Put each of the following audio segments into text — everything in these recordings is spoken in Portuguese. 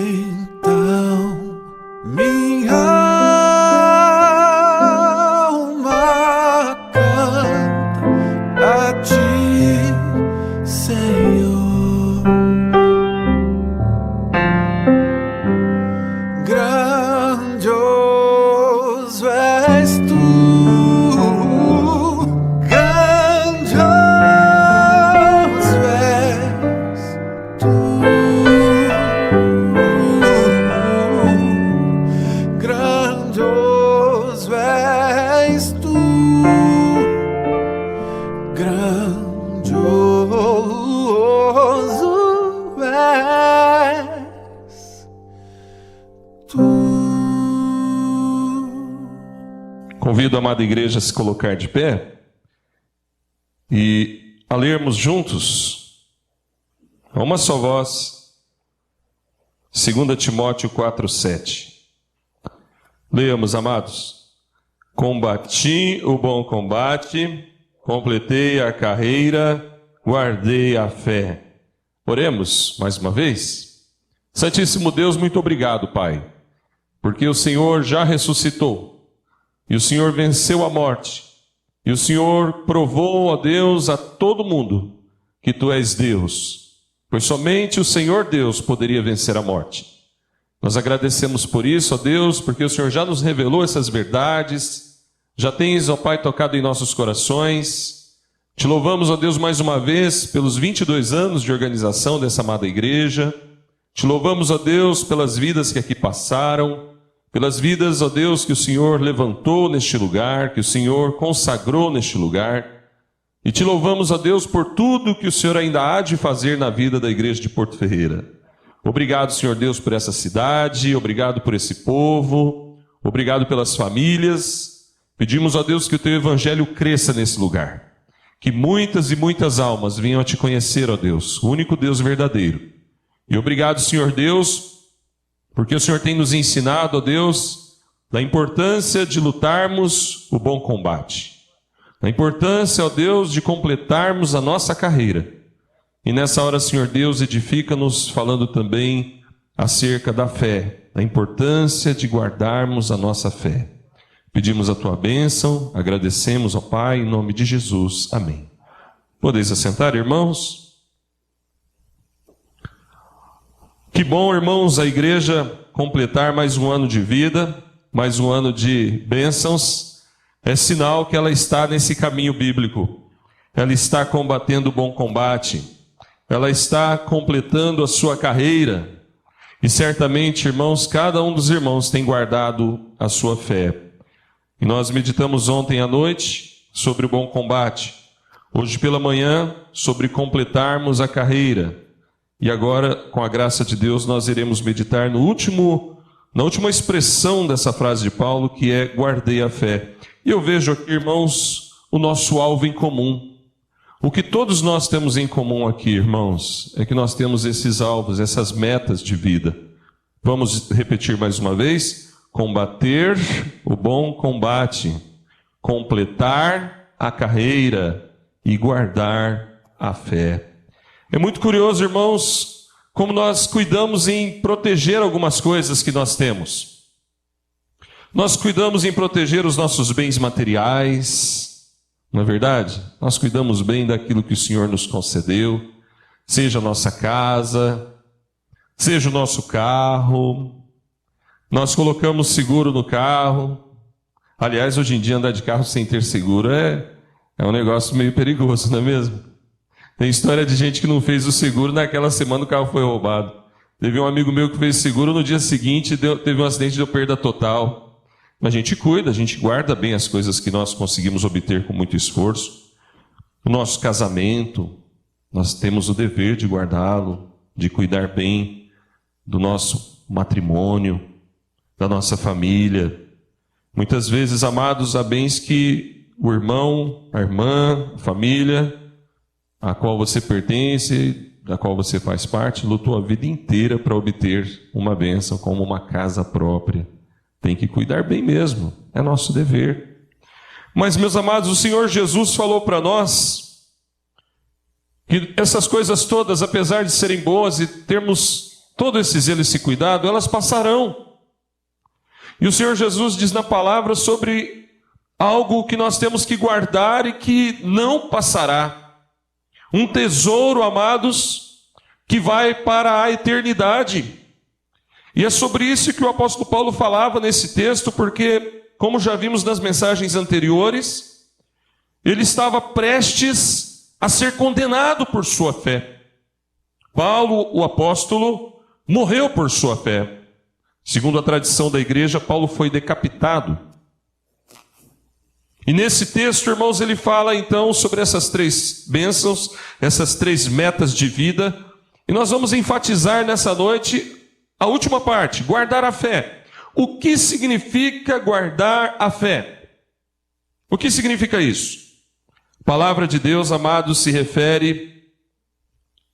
Então minha alma canta a ti, Senhor. Grandioso és tu, grandioso és tu, grandioso és tu, grandioso és tu. Convido a amada igreja a se colocar de pé e a lermos juntos, a uma só voz, 2 Timóteo 4:7. Leamos, amados. Combati o bom combate, completei a carreira, guardei a fé. Oremos mais uma vez. Santíssimo Deus, muito obrigado, Pai, porque o Senhor já ressuscitou. E o Senhor venceu a morte. E o Senhor provou, ó Deus, a todo mundo que Tu és Deus. Pois somente o Senhor Deus poderia vencer a morte. Nós agradecemos por isso, ó Deus, porque o Senhor já nos revelou essas verdades. Já tens, ó Pai, tocado em nossos corações. Te louvamos, ó Deus, mais uma vez pelos 22 anos de organização dessa amada igreja. Te louvamos, ó Deus, pelas vidas que aqui passaram. Pelas vidas, ó Deus, que o Senhor levantou neste lugar, que o Senhor consagrou neste lugar. E te louvamos, ó Deus, por tudo que o Senhor ainda há de fazer na vida da igreja de Porto Ferreira. Obrigado, Senhor Deus, por essa cidade, obrigado por esse povo, obrigado pelas famílias. Pedimos, ó Deus, que o Teu Evangelho cresça nesse lugar. Que muitas e muitas almas venham a Te conhecer, ó Deus, o único Deus verdadeiro. E obrigado, Senhor Deus, porque o Senhor tem nos ensinado, ó Deus, da importância de lutarmos o bom combate. Da importância, ó Deus, de completarmos a nossa carreira. E nessa hora, Senhor Deus, edifica-nos falando também acerca da fé, da importância de guardarmos a nossa fé. Pedimos a Tua bênção, agradecemos, ó Pai, em nome de Jesus. Amém. Podeis assentar, irmãos? Que bom, irmãos, a igreja completar mais um ano de vida, mais um ano de bênçãos. É sinal que ela está nesse caminho bíblico. Ela está combatendo o bom combate. Ela está completando a sua carreira. E certamente, irmãos, cada um dos irmãos tem guardado a sua fé. E nós meditamos ontem à noite sobre o bom combate. Hoje pela manhã, sobre completarmos a carreira. E agora, com a graça de Deus, nós iremos meditar na última expressão dessa frase de Paulo, que é guardei a fé. E eu vejo aqui, irmãos, o nosso alvo em comum. O que todos nós temos em comum aqui, irmãos, é que nós temos esses alvos, essas metas de vida. Vamos repetir mais uma vez? Combater o bom combate, completar a carreira e guardar a fé. É muito curioso, irmãos, como nós cuidamos em proteger algumas coisas que nós temos. Nós cuidamos em proteger os nossos bens materiais, não é verdade? Nós cuidamos bem daquilo que o Senhor nos concedeu, seja a nossa casa, seja o nosso carro. Nós colocamos seguro no carro. Aliás, hoje em dia andar de carro sem ter seguro é um negócio meio perigoso, não é mesmo? Tem história de gente que não fez o seguro, naquela semana o carro foi roubado. Teve um amigo meu que fez seguro, no dia seguinte teve um acidente e deu perda total. A gente cuida, a gente guarda bem as coisas que nós conseguimos obter com muito esforço. O nosso casamento, nós temos o dever de guardá-lo, de cuidar bem do nosso matrimônio, da nossa família. Muitas vezes, amados, há bens que o irmão, a irmã, a família a qual você pertence, da qual você faz parte, lutou a vida inteira para obter uma bênção como uma casa própria. Tem que cuidar bem mesmo, é nosso dever. Mas, meus amados, o Senhor Jesus falou para nós que essas coisas todas, apesar de serem boas e termos todo esse zelo e esse cuidado, elas passarão. E o Senhor Jesus diz na palavra sobre algo que nós temos que guardar e que não passará. Um tesouro, amados, que vai para a eternidade. E é sobre isso que o apóstolo Paulo falava nesse texto, porque, como já vimos nas mensagens anteriores, ele estava prestes a ser condenado por sua fé. Paulo, o apóstolo, morreu por sua fé. Segundo a tradição da igreja, Paulo foi decapitado. E nesse texto, irmãos, ele fala então sobre essas 3 bênçãos, essas 3 metas de vida. E nós vamos enfatizar nessa noite a última parte, guardar a fé. O que significa guardar a fé? O que significa isso? A palavra de Deus, amados, se refere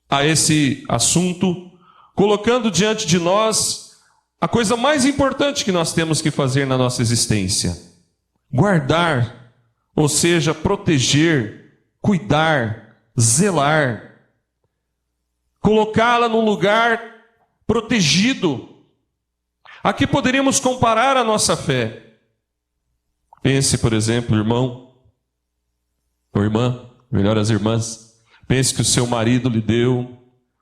a esse assunto, colocando diante de nós a coisa mais importante que nós temos que fazer na nossa existência. Guardar, ou seja, proteger, cuidar, zelar, colocá-la num lugar protegido. Aqui poderíamos comparar a nossa fé. Pense, por exemplo, irmão, ou irmã, melhor as irmãs, pense que o seu marido lhe deu,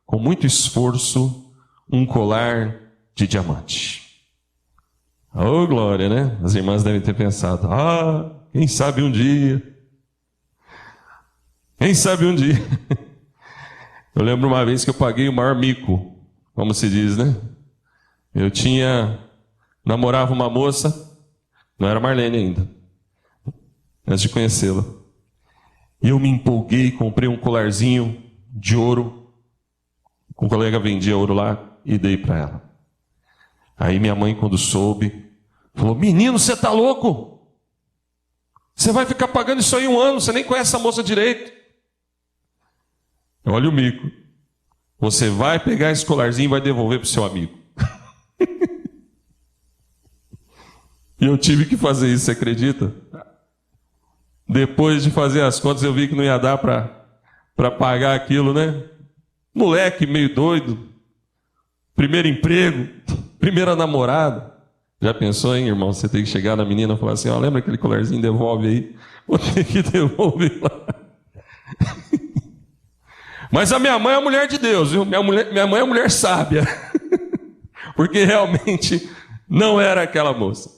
com muito esforço, um colar de diamante. Oh, glória, né? As irmãs devem ter pensado, quem sabe um dia. Quem sabe um dia. Eu lembro uma vez que eu paguei o maior mico, como se diz, né? Eu namorava uma moça, não era Marlene ainda, antes de conhecê-la. E eu me empolguei, comprei um colarzinho de ouro, um colega vendia ouro lá e dei para ela. Aí minha mãe, quando soube, falou: menino, você tá louco? Você vai ficar pagando isso aí 1 ano, você nem conhece essa moça direito. Olha o mico. Você vai pegar esse colarzinho e vai devolver para o seu amigo. E eu tive que fazer isso, você acredita? Depois de fazer as contas, eu vi que não ia dar para pagar aquilo, né? Moleque meio doido, primeiro emprego, primeira namorada. Já pensou, hein, irmão? Você tem que chegar na menina e falar assim: lembra aquele colarzinho, devolve aí. Vou ter que devolver lá. Mas a minha mãe é uma mulher de Deus, viu? Minha mãe é uma mulher sábia. Porque realmente não era aquela moça.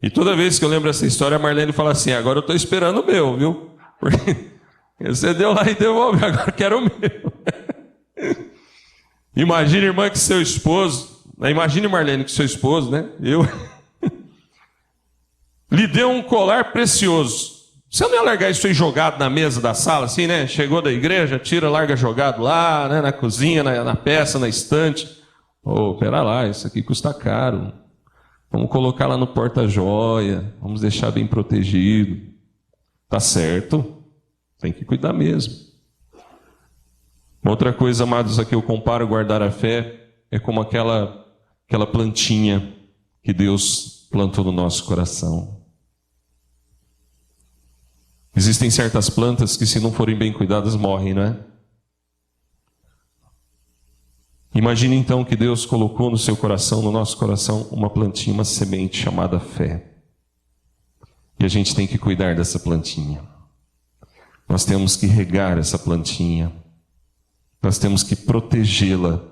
E toda vez que eu lembro essa história, a Marlene fala assim: agora eu estou esperando o meu, viu? Porque você deu lá e devolveu, agora eu quero o meu. Imagine, irmã, que seu esposo, imagine, Marlene, que seu esposo, né? Lhe deu um colar precioso. Você não ia largar isso aí jogado na mesa da sala, assim, né? Chegou da igreja, tira, larga jogado lá, né? Na cozinha, na peça, na estante. Pera lá, isso aqui custa caro. Vamos colocar lá no porta-joia, vamos deixar bem protegido. Tá certo? Tem que cuidar mesmo. Uma outra coisa, amados, a que eu comparo guardar a fé é como aquela plantinha que Deus plantou no nosso coração. Existem certas plantas que, se não forem bem cuidadas, morrem, não é? Imagine então que Deus colocou no seu coração, no nosso coração, uma plantinha, uma semente chamada fé. E a gente tem que cuidar dessa plantinha. Nós temos que regar essa plantinha. Nós temos que protegê-la.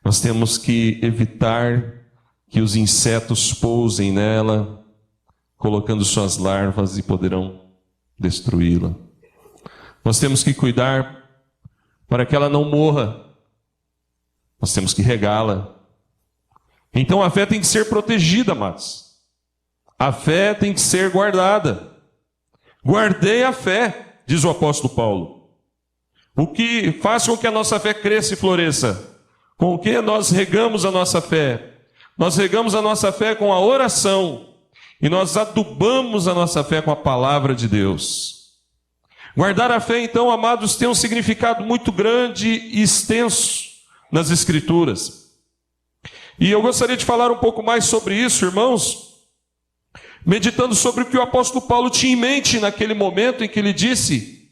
Nós temos que evitar que os insetos pousem nela, colocando suas larvas e poderão destruí-la. Nós temos que cuidar para que ela não morra. Nós temos que regá-la. Então a fé tem que ser protegida, amados. A fé tem que ser guardada. Guardei a fé, diz o apóstolo Paulo. O que faz com que a nossa fé cresça e floresça? Com o que nós regamos a nossa fé? Nós regamos a nossa fé com a oração. E nós adubamos a nossa fé com a palavra de Deus. Guardar a fé, então, amados, tem um significado muito grande e extenso nas Escrituras. E eu gostaria de falar um pouco mais sobre isso, irmãos, meditando sobre o que o apóstolo Paulo tinha em mente naquele momento em que ele disse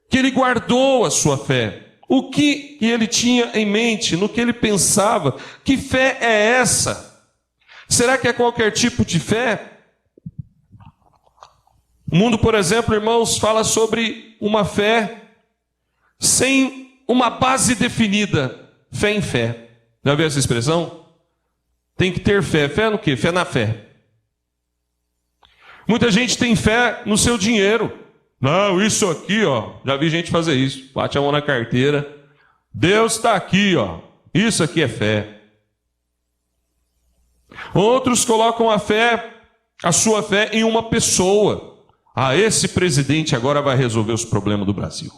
que ele guardou a sua fé. O que ele tinha em mente, no que ele pensava? Que fé é essa? Será que é qualquer tipo de fé? O mundo, por exemplo, irmãos, fala sobre uma fé sem uma base definida. Fé em fé. Já viu essa expressão? Tem que ter fé. Fé no quê? Fé na fé. Muita gente tem fé no seu dinheiro. Não, isso aqui, ó. Já vi gente fazer isso. Bate a mão na carteira. Deus está aqui, ó. Isso aqui é fé. Outros colocam a sua fé em uma pessoa. Ah, esse presidente agora vai resolver os problemas do Brasil.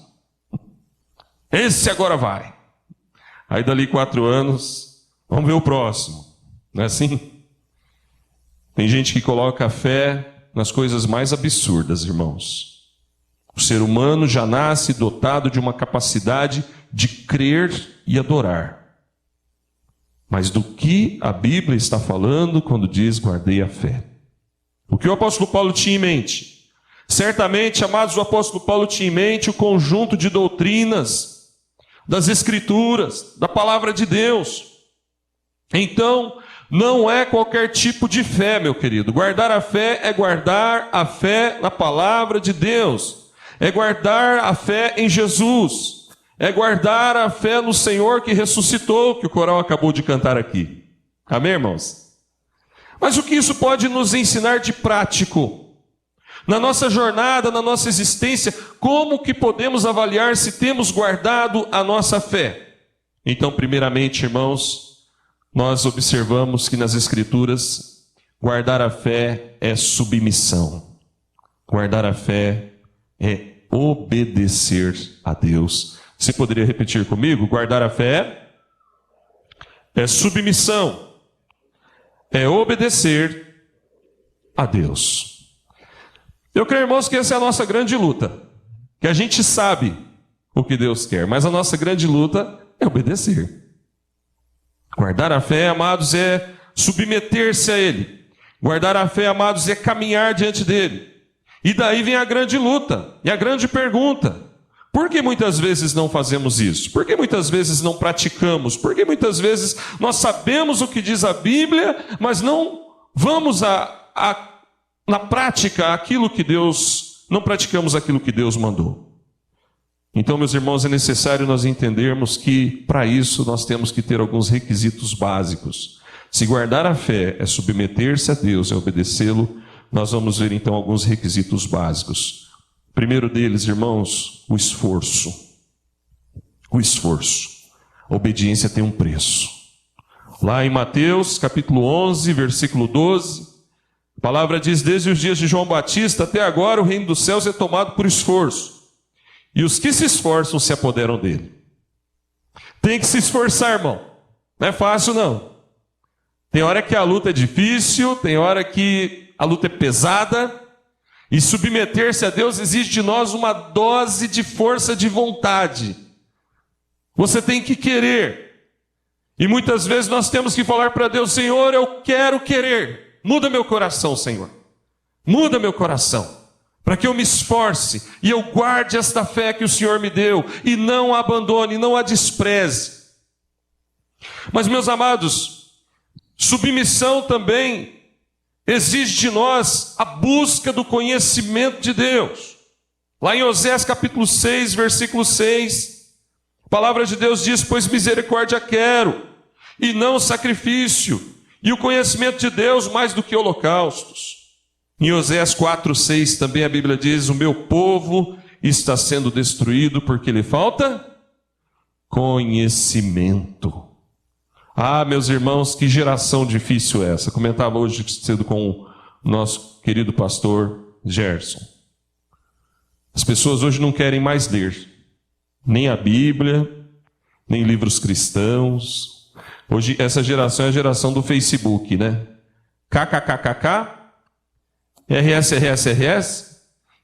Esse agora vai. Aí dali 4 anos, vamos ver o próximo. Não é assim? Tem gente que coloca a fé nas coisas mais absurdas, irmãos. O ser humano já nasce dotado de uma capacidade de crer e adorar. Mas do que a Bíblia está falando quando diz guardei a fé? O que o apóstolo Paulo tinha em mente? Certamente, amados, o apóstolo Paulo tinha em mente o conjunto de doutrinas das Escrituras, da palavra de Deus. Então, não é qualquer tipo de fé, meu querido. Guardar a fé é guardar a fé na palavra de Deus. É guardar a fé em Jesus. É guardar a fé no Senhor que ressuscitou, que o coral acabou de cantar aqui. Amém, irmãos? Mas o que isso pode nos ensinar de prático? Na nossa jornada, na nossa existência, como que podemos avaliar se temos guardado a nossa fé? Então, primeiramente, irmãos, nós observamos que nas Escrituras, guardar a fé é submissão. Guardar a fé é obedecer a Deus. Você poderia repetir comigo? Guardar a fé é submissão, é obedecer a Deus. Eu creio, irmãos, que essa é a nossa grande luta. Que a gente sabe o que Deus quer, mas a nossa grande luta é obedecer. Guardar a fé, amados, é submeter-se a Ele. Guardar a fé, amados, é caminhar diante dEle. E daí vem a grande luta e a grande pergunta. Por que muitas vezes não fazemos isso? Por que muitas vezes não praticamos? Por que muitas vezes nós sabemos o que diz a Bíblia, mas não vamos na prática aquilo que Deus, não praticamos aquilo que Deus mandou? Então, meus irmãos, é necessário nós entendermos que para isso nós temos que ter alguns requisitos básicos. Se guardar a fé é submeter-se a Deus, é obedecê-lo, nós vamos ver então alguns requisitos básicos. O primeiro deles, irmãos, o esforço. O esforço. A obediência tem um preço. Lá em Mateus, capítulo 11, versículo 12, a palavra diz: desde os dias de João Batista até agora o reino dos céus é tomado por esforço. E os que se esforçam se apoderam dele. Tem que se esforçar, irmão. Não é fácil, não. Tem hora que a luta é difícil, tem hora que a luta é pesada. E submeter-se a Deus exige de nós uma dose de força de vontade. Você tem que querer. E muitas vezes nós temos que falar para Deus: Senhor, eu quero querer. Muda meu coração, Senhor. Muda meu coração. Para que eu me esforce e eu guarde esta fé que o Senhor me deu. E não a abandone, não a despreze. Mas, meus amados, submissão também exige de nós a busca do conhecimento de Deus. Lá em Oséias capítulo 6, versículo 6, a palavra de Deus diz: pois misericórdia quero, e não sacrifício, e o conhecimento de Deus mais do que holocaustos. Em Oséias 4, 6 também a Bíblia diz: o meu povo está sendo destruído porque lhe falta conhecimento. Ah, meus irmãos, que geração difícil é essa. Comentava hoje cedo com o nosso querido pastor Gerson. As pessoas hoje não querem mais ler nem a Bíblia, nem livros cristãos. Hoje essa geração é a geração do Facebook, né? KKKKK, RS,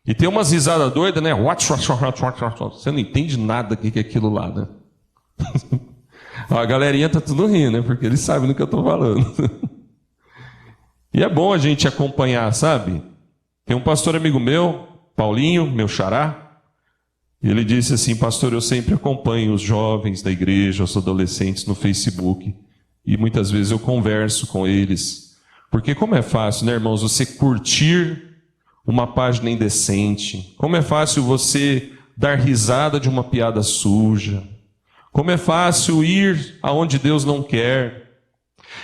e tem umas risadas doidas, né? Você não entende nada do que é aquilo lá, né? A galerinha tá tudo rindo, né? Porque eles sabem do que eu estou falando. E é bom a gente acompanhar, sabe? Tem um pastor amigo meu, Paulinho, meu xará. E ele disse assim: pastor, eu sempre acompanho os jovens da igreja, os adolescentes no Facebook, e muitas vezes eu converso com eles, porque como é fácil, né, irmãos, você curtir uma página indecente, como é fácil você dar risada de uma piada suja, como é fácil ir aonde Deus não quer.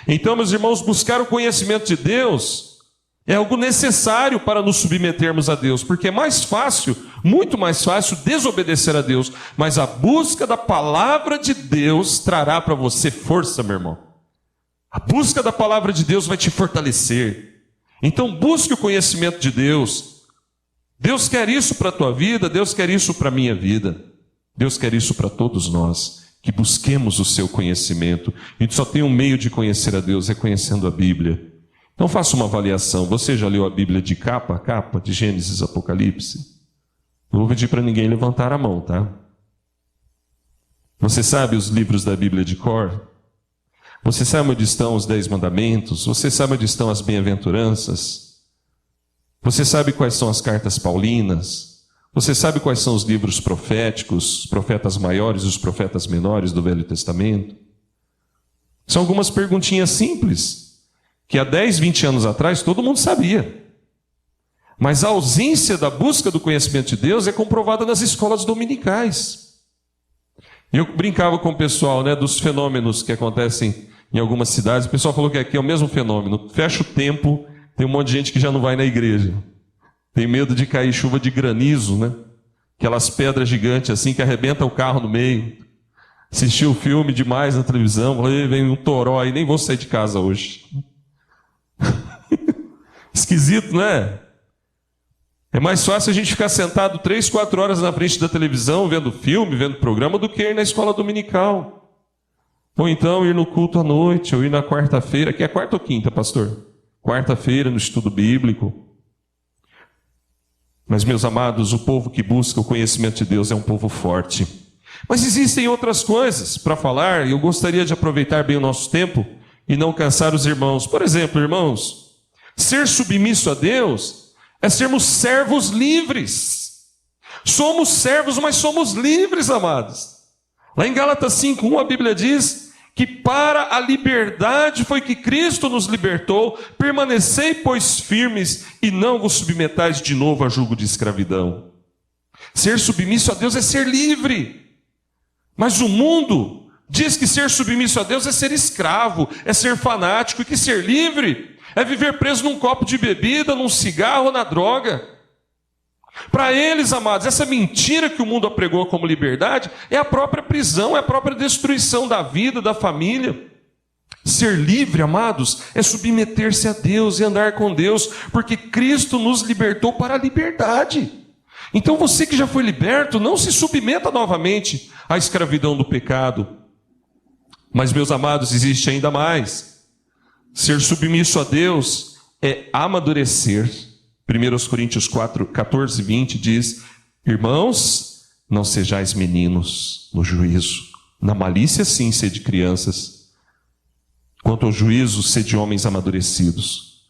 Então, meus irmãos, buscar o conhecimento de Deus é algo necessário para nos submetermos a Deus, porque é mais fácil, muito mais fácil desobedecer a Deus, mas a busca da palavra de Deus trará para você força, meu irmão. A busca da palavra de Deus vai te fortalecer. Então busque o conhecimento de Deus. Deus quer isso para a tua vida, Deus quer isso para a minha vida. Deus quer isso para todos nós, que busquemos o seu conhecimento. A gente só tem um meio de conhecer a Deus, é conhecendo a Bíblia. Então faça uma avaliação. Você já leu a Bíblia de capa a capa, de Gênesis, Apocalipse? Não vou pedir para ninguém levantar a mão, tá? Você sabe os livros da Bíblia de cor? Você sabe onde estão os 10 mandamentos? Você sabe onde estão as bem-aventuranças? Você sabe quais são as cartas paulinas? Você sabe quais são os livros proféticos, os profetas maiores e os profetas menores do Velho Testamento? São algumas perguntinhas simples, que há 10, 20 anos atrás todo mundo sabia. Mas a ausência da busca do conhecimento de Deus é comprovada nas escolas dominicais. E eu brincava com o pessoal, né, dos fenômenos que acontecem em algumas cidades. O pessoal falou que aqui é o mesmo fenômeno. Fecha o tempo, tem um monte de gente que já não vai na igreja. Tem medo de cair chuva de granizo, né? Aquelas pedras gigantes assim que arrebentam o carro no meio. Assistiu o filme demais na televisão, falei, vem um toró aí, nem vou sair de casa hoje. Esquisito, né? É mais fácil a gente ficar sentado 3, 4 horas na frente da televisão, vendo filme, vendo programa, do que ir na escola dominical. Ou então ir no culto à noite, ou ir na quarta-feira, que é quarta ou quinta, pastor? Quarta-feira no estudo bíblico. Mas, meus amados, o povo que busca o conhecimento de Deus é um povo forte. Mas existem outras coisas para falar, e eu gostaria de aproveitar bem o nosso tempo e não cansar os irmãos. Por exemplo, irmãos, ser submisso a Deus é sermos servos livres. Somos servos, mas somos livres, amados. Lá em Gálatas 5:1 a Bíblia diz que para a liberdade foi que Cristo nos libertou. Permanecei, pois, firmes e não vos submetais de novo a jugo de escravidão. Ser submisso a Deus é ser livre. Mas o mundo diz que ser submisso a Deus é ser escravo, é ser fanático, e que ser livre é viver preso num copo de bebida, num cigarro ou na droga. Para eles, amados, essa mentira que o mundo apregou como liberdade é a própria prisão, é a própria destruição da vida, da família. Ser livre, amados, é submeter-se a Deus e andar com Deus, porque Cristo nos libertou para a liberdade. Então você que já foi liberto, não se submeta novamente à escravidão do pecado. Mas, meus amados, existe ainda mais. Ser submisso a Deus é amadurecer. 1 Coríntios 14, 20 diz: irmãos, não sejais meninos no juízo. Na malícia, sim, sede crianças. Quanto ao juízo, sede homens amadurecidos.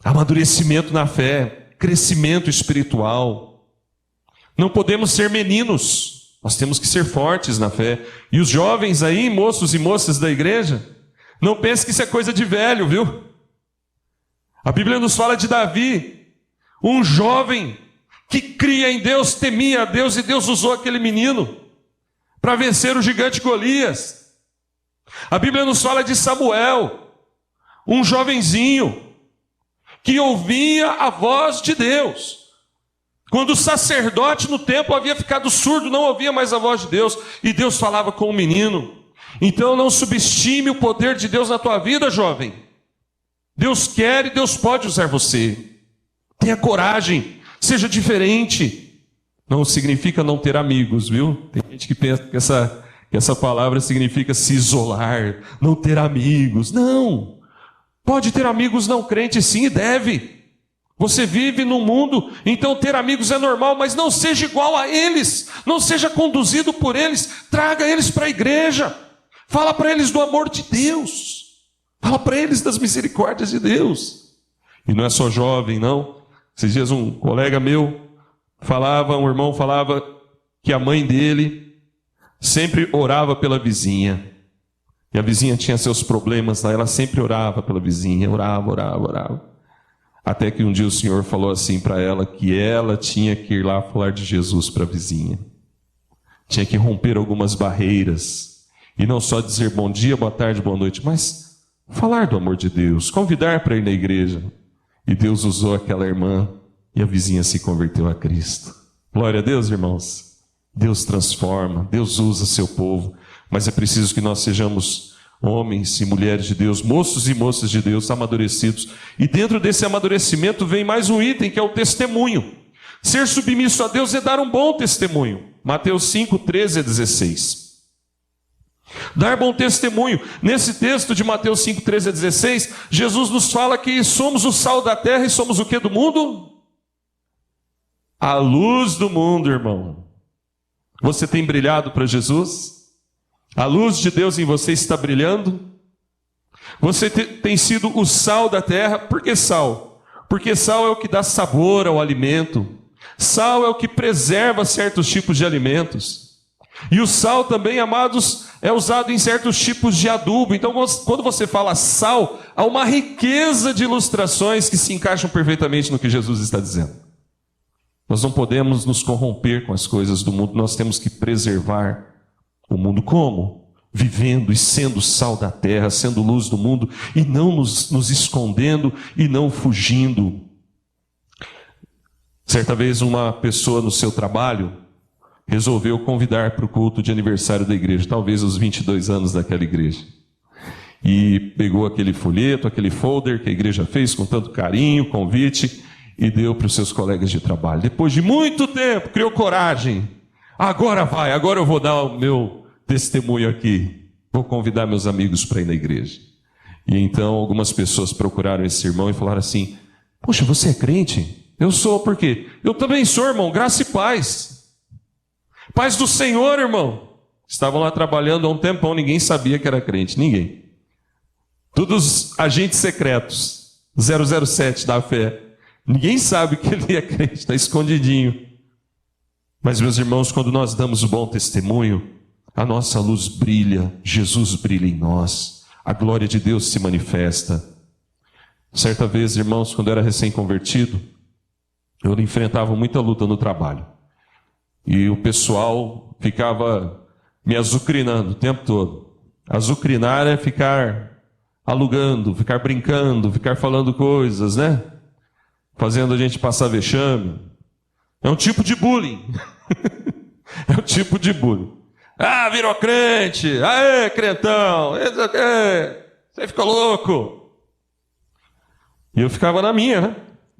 Amadurecimento na fé, crescimento espiritual. Não podemos ser meninos, nós temos que ser fortes na fé. E os jovens aí, moços e moças da igreja, não pense que isso é coisa de velho, viu? A Bíblia nos fala de Davi, um jovem que cria em Deus, temia a Deus, e Deus usou aquele menino para vencer o gigante Golias. A Bíblia nos fala de Samuel, um jovenzinho que ouvia a voz de Deus. Quando o sacerdote no templo havia ficado surdo, não ouvia mais a voz de Deus, e Deus falava com o menino. Então não subestime o poder de Deus na tua vida, jovem. Deus quer e Deus pode usar você. Tenha coragem, seja diferente. Não significa não ter amigos, viu? Tem gente que pensa que essa palavra significa se isolar, não ter amigos. Não. Pode ter amigos não crentes, sim, e deve. Você vive num mundo, então ter amigos é normal, mas não seja igual a eles. Não seja conduzido por eles. Traga eles para a igreja. Fala para eles do amor de Deus. Fala para eles das misericórdias de Deus. E não é só jovem, não. Esses dias um colega meu falava, um irmão falava que a mãe dele sempre orava pela vizinha. E a vizinha tinha seus problemas lá, ela sempre orava pela vizinha, orava. Até que um dia o Senhor falou assim para ela que ela tinha que ir lá falar de Jesus para a vizinha. Tinha que romper algumas barreiras. E não só dizer bom dia, boa tarde, boa noite, mas falar do amor de Deus, convidar para ir na igreja. E Deus usou aquela irmã e a vizinha se converteu a Cristo. Glória a Deus, irmãos. Deus transforma, Deus usa seu povo, mas é preciso que nós sejamos homens e mulheres de Deus, moços e moças de Deus, amadurecidos. E dentro desse amadurecimento vem mais um item, que é o testemunho. Ser submisso a Deus é dar um bom testemunho. Mateus 5, 13 a 16. Dar bom testemunho. Nesse texto de Mateus 5, 13 a 16, Jesus nos fala que somos o sal da terra e somos o que do mundo? A luz do mundo, irmão. Você tem brilhado para Jesus? A luz de Deus em você está brilhando? Você tem sido o sal da terra? Por que sal? Porque sal é o que dá sabor ao alimento. Sal é o que preserva certos tipos de alimentos. E o sal também, amados, é usado em certos tipos de adubo. Então, quando você fala sal, há uma riqueza de ilustrações que se encaixam perfeitamente no que Jesus está dizendo. Nós não podemos nos corromper com as coisas do mundo, nós temos que preservar o mundo. Como? Vivendo e sendo sal da terra, sendo luz do mundo, e não nos escondendo e não fugindo. Certa vez uma pessoa no seu trabalho resolveu convidar para o culto de aniversário da igreja, talvez os 22 anos daquela igreja. E pegou aquele folheto, aquele folder que a igreja fez com tanto carinho, convite, e deu para os seus colegas de trabalho. Depois de muito tempo, criou coragem. Agora vai, agora eu vou dar o meu testemunho aqui. Vou convidar meus amigos para ir na igreja. E então algumas pessoas procuraram esse irmão e falaram assim: poxa, você é crente? Eu sou, por quê? Eu também sou, irmão, graça e paz. Paz do Senhor, irmão. Estavam lá trabalhando há um tempão, ninguém sabia que era crente, ninguém. Todos agentes secretos, 007 da fé. Ninguém sabe que ele é crente, está escondidinho. Mas, meus irmãos, quando nós damos o bom testemunho, a nossa luz brilha, Jesus brilha em nós, a glória de Deus se manifesta. Certa vez, irmãos, quando eu era recém-convertido, eu enfrentava muita luta no trabalho. E o pessoal ficava me azucrinando o tempo todo. Azucrinar é ficar alugando, ficar brincando, ficar falando coisas, né? Fazendo a gente passar vexame. É um tipo de bullying. É um tipo de bullying. Ah, virou crente. Aê, crentão. Você ficou louco. E eu ficava na minha, né?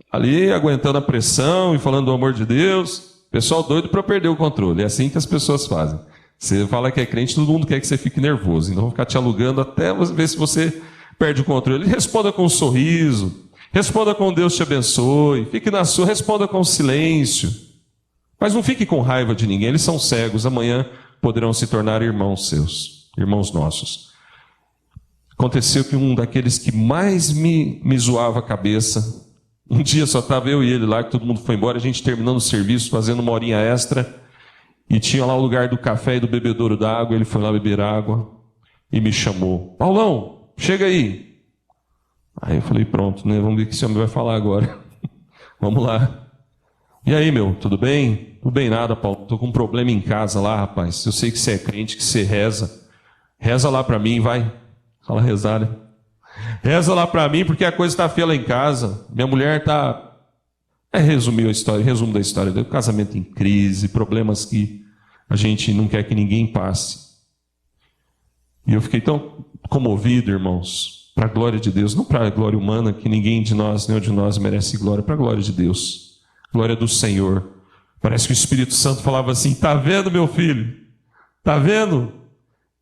Ali, aguentando a pressão e falando do amor de Deus. Pessoal doido para perder o controle. É assim que as pessoas fazem. Você fala que é crente, todo mundo quer que você fique nervoso. Então vão ficar te alugando até ver se você perde o controle. Responda com um sorriso. Responda com Deus te abençoe. Fique na sua, responda com silêncio. Mas não fique com raiva de ninguém, eles são cegos. Amanhã poderão se tornar irmãos seus, irmãos nossos. Aconteceu que um daqueles que mais me zoava a cabeça, um dia só estava eu e ele lá, que todo mundo foi embora, a gente terminando o serviço, fazendo uma horinha extra, e tinha lá o lugar do café e do bebedouro d'água, ele foi lá beber água e me chamou. Paulão, chega aí. Aí eu falei, pronto, né? Vamos ver o que esse homem vai falar agora. Vamos lá. E aí, meu, tudo bem? Tudo bem nada, Paulo. Estou com um problema em casa lá, rapaz. Eu sei que você é crente, que você reza. Reza lá para mim, vai. Fala rezar, né? Reza lá para mim, porque a coisa está feia lá em casa. Minha mulher está... resumo da história. Do casamento em crise, problemas que a gente não quer que ninguém passe. E eu fiquei tão comovido, irmãos, para a glória de Deus, não para a glória humana, que ninguém de nós, nenhum de nós merece glória, para a glória de Deus, glória do Senhor. Parece que o Espírito Santo falava assim: tá vendo, meu filho? Tá vendo?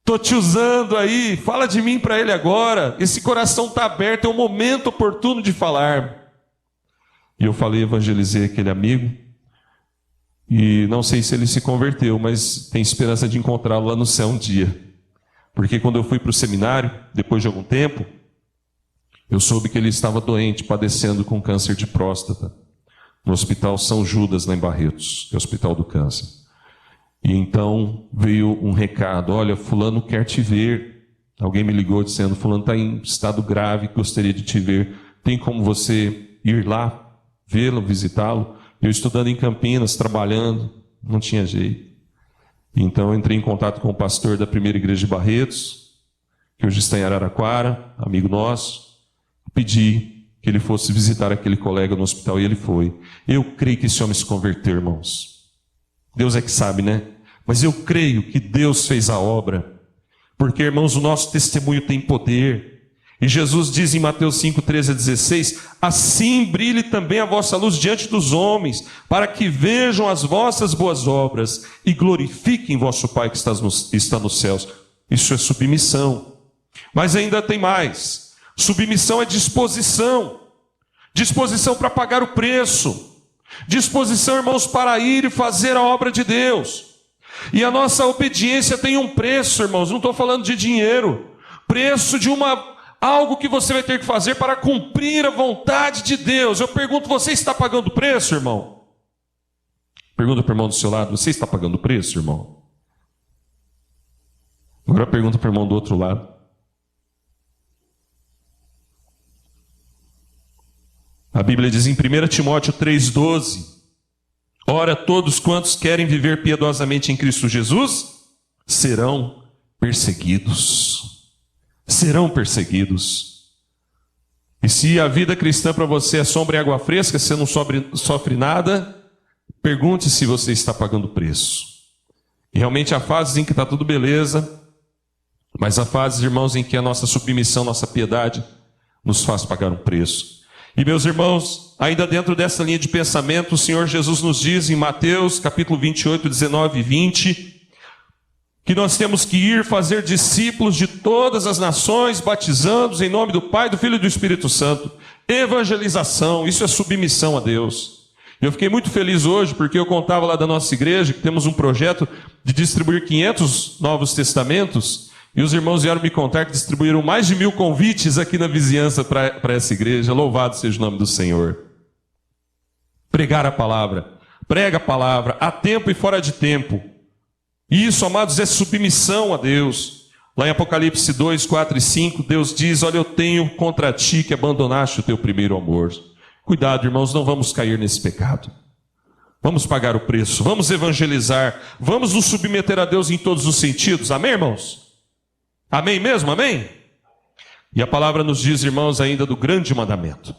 Tô te usando aí, fala de mim para ele agora. Esse coração está aberto, é o momento oportuno de falar. E eu falei, evangelizei aquele amigo, e não sei se ele se converteu, mas tem esperança de encontrá-lo lá no céu um dia. Porque quando eu fui para o seminário, depois de algum tempo, eu soube que ele estava doente, padecendo com câncer de próstata, no Hospital São Judas, lá em Barretos, que é o Hospital do Câncer. E então veio um recado: olha, fulano quer te ver. Alguém me ligou dizendo: fulano está em estado grave, gostaria de te ver. Tem como você ir lá, vê-lo, visitá-lo? Eu estudando em Campinas, trabalhando, não tinha jeito. Então eu entrei em contato com o pastor da primeira igreja de Barretos, que hoje está em Araraquara, amigo nosso. Pedi que ele fosse visitar aquele colega no hospital e ele foi. Eu creio que esse homem se converteu, irmãos. Deus é que sabe, né? Mas eu creio que Deus fez a obra. Porque, irmãos, o nosso testemunho tem poder. E Jesus diz em Mateus 5, 13 a 16: assim brilhe também a vossa luz diante dos homens, para que vejam as vossas boas obras e glorifiquem vosso Pai que está nos céus. Isso é submissão. Mas ainda tem mais. Submissão é disposição. Disposição para pagar o preço. Disposição, irmãos, para ir e fazer a obra de Deus. E a nossa obediência tem um preço, irmãos. Não estou falando de dinheiro. Preço de algo que você vai ter que fazer para cumprir a vontade de Deus. Eu pergunto: você está pagando preço, irmão? Pergunta para o irmão do seu lado: você está pagando preço, irmão? Agora pergunta para o irmão do outro lado. A Bíblia diz em 1 Timóteo 3,12: ora, todos quantos querem viver piedosamente em Cristo Jesus serão perseguidos. Serão perseguidos. E se a vida cristã para você é sombra e água fresca, você não sofre nada, pergunte se você está pagando preço. E realmente há fases em que está tudo beleza, mas há fases, irmãos, em que a nossa submissão, nossa piedade nos faz pagar um preço. E meus irmãos, ainda dentro dessa linha de pensamento, o Senhor Jesus nos diz em Mateus capítulo 28, 19 e 20, que nós temos que ir fazer discípulos de todas as nações, batizando-os em nome do Pai, do Filho e do Espírito Santo. Evangelização, isso é submissão a Deus. Eu fiquei muito feliz hoje, porque eu contava lá da nossa igreja, que temos um projeto de distribuir 500 Novos Testamentos, e os irmãos vieram me contar que distribuíram mais de 1000 convites aqui na vizinhança para essa igreja. Louvado seja o nome do Senhor. Pregar a palavra, prega a palavra, a tempo e fora de tempo. Isso, amados, é submissão a Deus. Lá em Apocalipse 2, 4 e 5, Deus diz: olha, eu tenho contra ti que abandonaste o teu primeiro amor. Cuidado, irmãos, não vamos cair nesse pecado. Vamos pagar o preço, vamos evangelizar, vamos nos submeter a Deus em todos os sentidos. Amém, irmãos? Amém mesmo? Amém? E a palavra nos diz, irmãos, ainda do grande mandamento.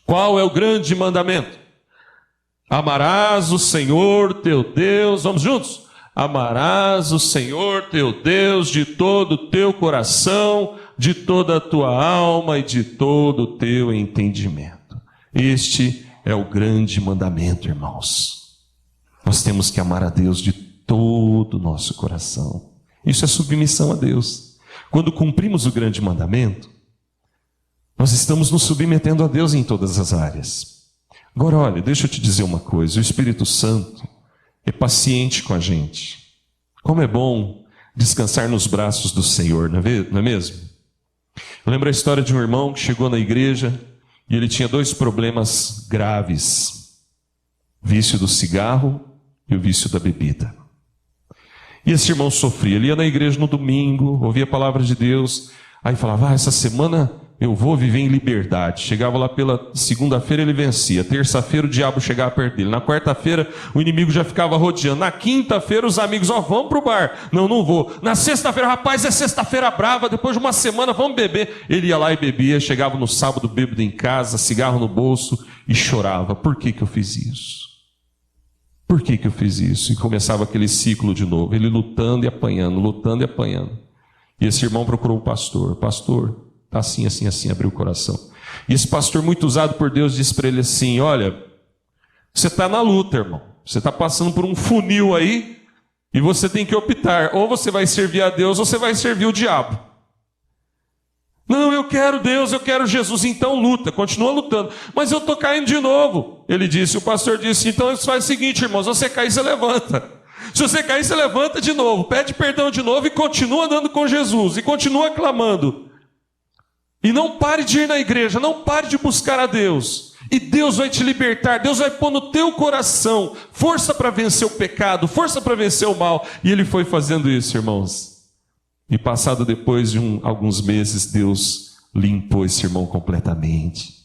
Qual é o grande mandamento? Amarás o Senhor teu Deus. Vamos juntos? Amarás o Senhor teu Deus de todo o teu coração, de toda a tua alma e de todo o teu entendimento. Este é o grande mandamento, irmãos. Nós temos que amar a Deus de todo o nosso coração. Isso é submissão a Deus. Quando cumprimos o grande mandamento, nós estamos nos submetendo a Deus em todas as áreas. Agora, olha, deixa eu te dizer uma coisa. O Espírito Santo é paciente com a gente. Como é bom descansar nos braços do Senhor, não é mesmo? Eu lembro a história de um irmão que chegou na igreja e ele tinha 2 problemas graves: o vício do cigarro e o vício da bebida. E esse irmão sofria. Ele ia na igreja no domingo, ouvia a palavra de Deus, aí falava: essa semana eu vou viver em liberdade. Chegava lá pela segunda-feira, ele vencia. Terça-feira o diabo chegava perto dele. Na quarta-feira o inimigo já ficava rodeando. Na quinta-feira os amigos: vamos pro bar. Não vou. Na sexta-feira: rapaz, é sexta-feira brava, depois de uma semana vamos beber. Ele ia lá e bebia. Chegava no sábado bêbado em casa, cigarro no bolso, e chorava: por que eu fiz isso? Por que eu fiz isso? E começava aquele ciclo de novo, ele lutando e apanhando, lutando e apanhando. E esse irmão procurou o pastor: pastor, está assim, assim, assim, abriu o coração. E esse pastor, muito usado por Deus, disse para ele assim: olha, você está na luta, irmão. Você está passando por um funil aí, e você tem que optar: ou você vai servir a Deus, ou você vai servir o diabo. Não, eu quero Deus, eu quero Jesus. Então luta, continua lutando. Mas eu estou caindo de novo. Ele disse, o pastor disse: então faz o seguinte, irmãos, você cair, você levanta. Se você cair, você levanta de novo, pede perdão de novo e continua andando com Jesus, e continua clamando. E não pare de ir na igreja, não pare de buscar a Deus. E Deus vai te libertar, Deus vai pôr no teu coração força para vencer o pecado, força para vencer o mal. E ele foi fazendo isso, irmãos. E passado depois de alguns meses, Deus limpou esse irmão completamente.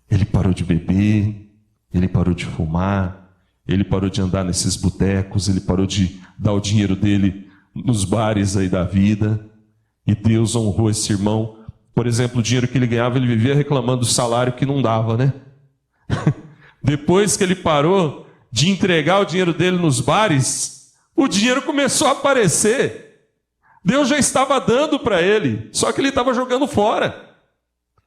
Ele parou de beber, ele parou de fumar, ele parou de andar nesses botecos, ele parou de dar o dinheiro dele nos bares aí da vida. E Deus honrou esse irmão. Por exemplo, o dinheiro que ele ganhava, ele vivia reclamando do salário que não dava, né? Depois que ele parou de entregar o dinheiro dele nos bares, o dinheiro começou a aparecer. Deus já estava dando para ele, só que ele estava jogando fora.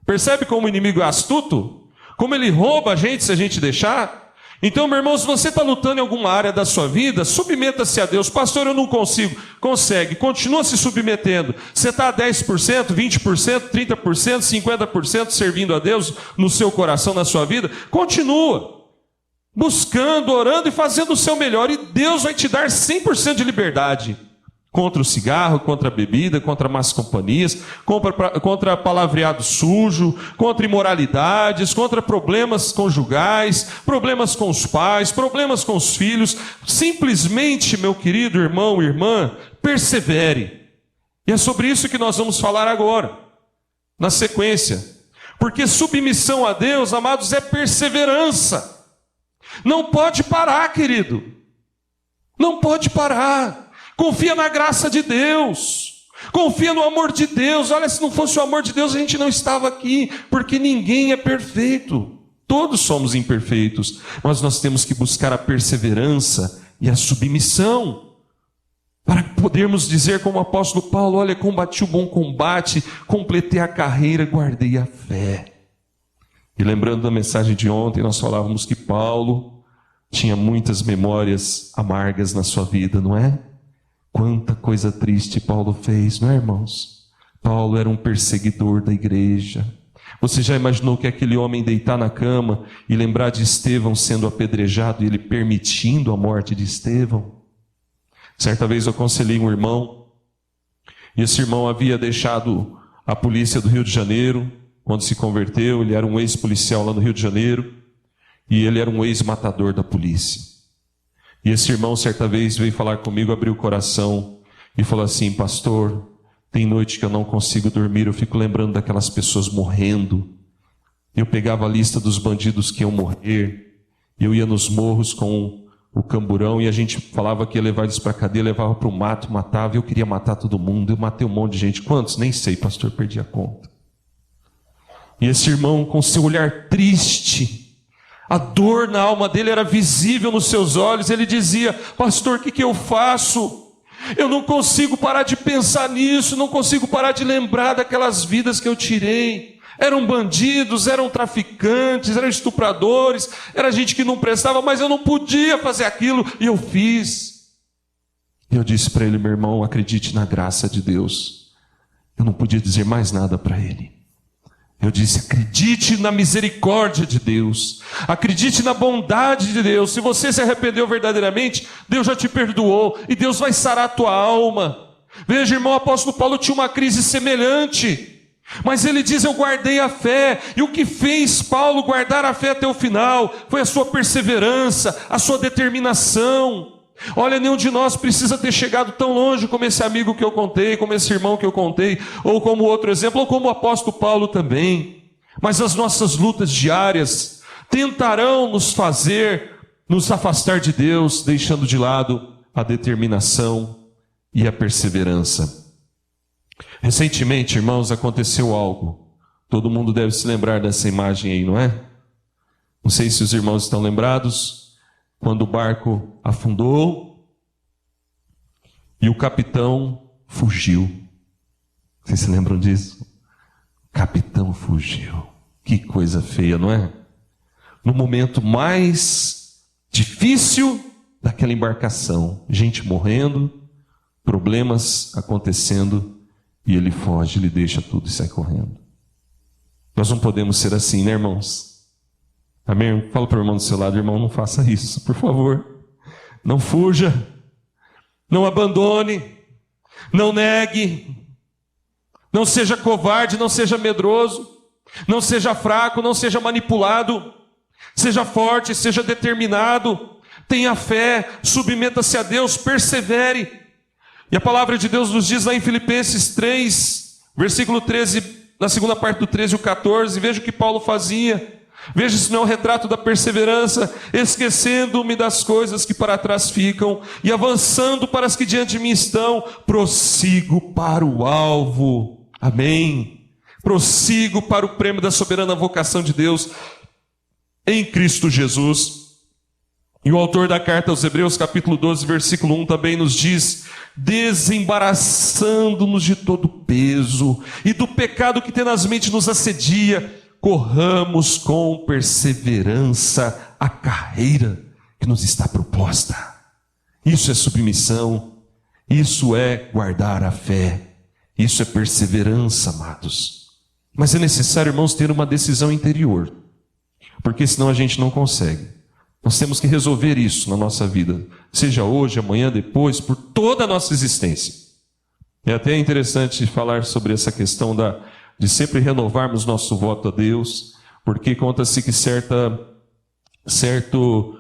Percebe como o inimigo é astuto? Como ele rouba a gente se a gente deixar? Então, meu irmão, se você está lutando em alguma área da sua vida, submeta-se a Deus. Pastor, eu não consigo. Consegue, continua se submetendo. Você está a 10%, 20%, 30%, 50% servindo a Deus no seu coração, na sua vida? Continua. Buscando, orando e fazendo o seu melhor. E Deus vai te dar 100% de liberdade. Contra o cigarro, contra a bebida, contra más companhias, contra palavreado sujo, contra imoralidades, contra problemas conjugais, problemas com os pais, problemas com os filhos. Simplesmente, meu querido irmão e irmã, persevere. E é sobre isso que nós vamos falar agora, na sequência. Porque submissão a Deus, amados, é perseverança. Não pode parar, querido. Não pode parar. Confia na graça de Deus, confia no amor de Deus. Olha, se não fosse o amor de Deus, a gente não estava aqui, porque ninguém é perfeito, todos somos imperfeitos, mas nós temos que buscar a perseverança e a submissão, para podermos dizer como o apóstolo Paulo: olha, combati o bom combate, completei a carreira, guardei a fé. E lembrando da mensagem de ontem, nós falávamos que Paulo tinha muitas memórias amargas na sua vida, não é? Quanta coisa triste Paulo fez, não é, irmãos? Paulo era um perseguidor da igreja. Você já imaginou que aquele homem deitar na cama e lembrar de Estevão sendo apedrejado e ele permitindo a morte de Estevão? Certa vez eu aconselhei um irmão, e esse irmão havia deixado a polícia do Rio de Janeiro, quando se converteu. Ele era um ex-policial lá no Rio de Janeiro, e ele era um ex-matador da polícia. E esse irmão, certa vez, veio falar comigo, abriu o coração e falou assim: pastor, tem noite que eu não consigo dormir, eu fico lembrando daquelas pessoas morrendo. Eu pegava a lista dos bandidos que iam morrer, eu ia nos morros com o camburão e a gente falava que ia levar eles para a cadeia, levava para o mato, matava, eu queria matar todo mundo, eu matei um monte de gente. Quantos? Nem sei, pastor, perdi a conta. E esse irmão, com seu olhar triste, a dor na alma dele era visível nos seus olhos. Ele dizia: pastor, o que eu faço? Eu não consigo parar de pensar nisso, não consigo parar de lembrar daquelas vidas que eu tirei. Eram bandidos, eram traficantes, eram estupradores, era gente que não prestava, mas eu não podia fazer aquilo, e eu fiz. E eu disse para ele: meu irmão, acredite na graça de Deus. Eu não podia dizer mais nada para ele. Eu disse: acredite na misericórdia de Deus, acredite na bondade de Deus. Se você se arrependeu verdadeiramente, Deus já te perdoou e Deus vai sarar a tua alma. Veja, irmão, o apóstolo Paulo tinha uma crise semelhante, mas ele diz: eu guardei a fé. E o que fez Paulo guardar a fé até o final foi a sua perseverança, a sua determinação. Olha, nenhum de nós precisa ter chegado tão longe como esse amigo que eu contei, como esse irmão que eu contei, ou como outro exemplo, ou como o apóstolo Paulo também. Mas as nossas lutas diárias tentarão nos fazer nos afastar de Deus, deixando de lado a determinação e a perseverança. Recentemente, irmãos, aconteceu algo. Todo mundo deve se lembrar dessa imagem aí, não é? Não sei se os irmãos estão lembrados. Quando o barco afundou e o capitão fugiu. Vocês se lembram disso? O capitão fugiu. Que coisa feia, não é? No momento mais difícil daquela embarcação, gente morrendo, problemas acontecendo, e ele foge, ele deixa tudo e sai correndo. Nós não podemos ser assim, né, irmãos? Amém? Fala para o irmão do seu lado: irmão, não faça isso, por favor. Não fuja, não abandone, não negue, não seja covarde, não seja medroso, não seja fraco, não seja manipulado. Seja forte, seja determinado, tenha fé, submeta-se a Deus, persevere. E a palavra de Deus nos diz lá em Filipenses 3, versículo 13, na segunda parte do 13 e o 14, veja o que Paulo fazia. Veja se não é um retrato da perseverança, esquecendo-me das coisas que para trás ficam e avançando para as que diante de mim estão, prossigo para o alvo. Amém. Prossigo para o prêmio da soberana vocação de Deus em Cristo Jesus. E o autor da carta aos Hebreus, capítulo 12, versículo 1, também nos diz: desembaraçando-nos de todo peso e do pecado que tenazmente nos assedia, corramos com perseverança a carreira que nos está proposta. Isso é submissão, isso é guardar a fé, isso é perseverança, amados. Mas é necessário, irmãos, ter uma decisão interior, porque senão a gente não consegue. Nós temos que resolver isso na nossa vida, seja hoje, amanhã, depois, por toda a nossa existência. É até interessante falar sobre essa questão de sempre renovarmos nosso voto a Deus, porque conta-se que certo